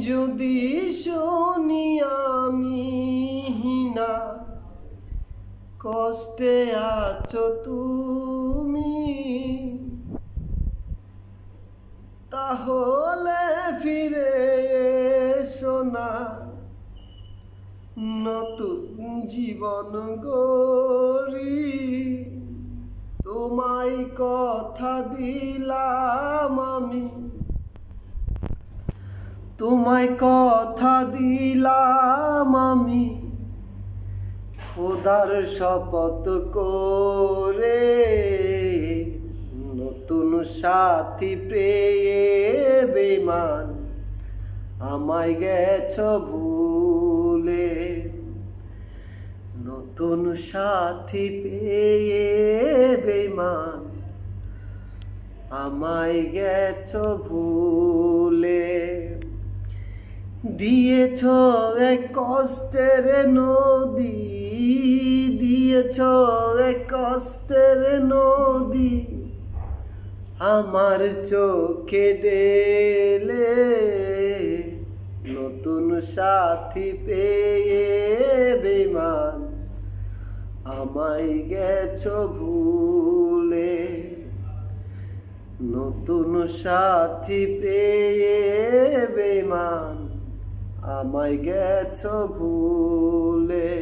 যদি শুনি আমি না কষ্টে আছো তুমি, তাহলে ফিরে এসো না, নতুন জীবন গড়ি। তোমায় কথা দিলাম আমি, তোমায় কথা দিলাম আমি, খোদার শপথ করে, নতুন সাথী পেয়ে বেমান আমায় গেছ ভুলে। নতুন সাথী পেয়ে বেমান আমায় গেছ ভুলে। দিয়েছ এক কষ্টের নদী, দিয়েছ এক কষ্টের নদী, আমার চোখে ঢেলে। নতুন সাথী পেয়ে বেমান আমায় গেছ ভুলে। নতুন সাথী পেয়ে বেমান আমায় গেছ ভুলে।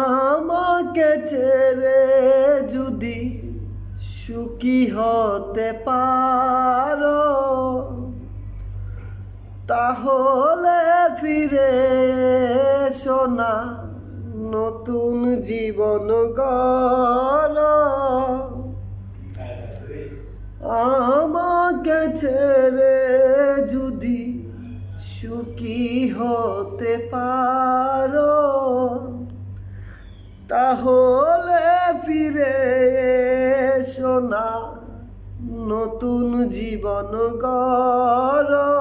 আমাকে ছেড়ে যদি সুখী হতে পারো, তাহলে ফিরে এসো না, নতুন জীবন গড়ো। আমাকে ছেড়ে যদি সুখী হতে পারো, তাহলে ফিরে এসো না, নতুন জীবন গড়ো।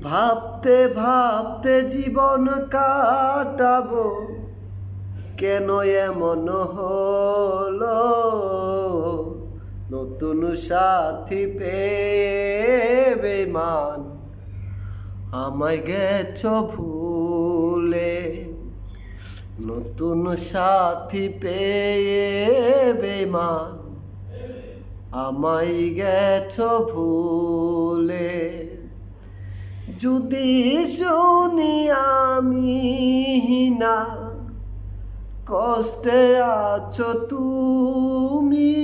ভাবতে ভাবতে জীবন কাটাবো, কেন এমন হলো? নতুন সাথী পেয়ে বেমান আমায় গেছ ভুলে। নতুন সাথী পেয়ে বেমান আমায় গেছ ভুলে। যদি শুনি আমি না কষ্টে আছো তুমি,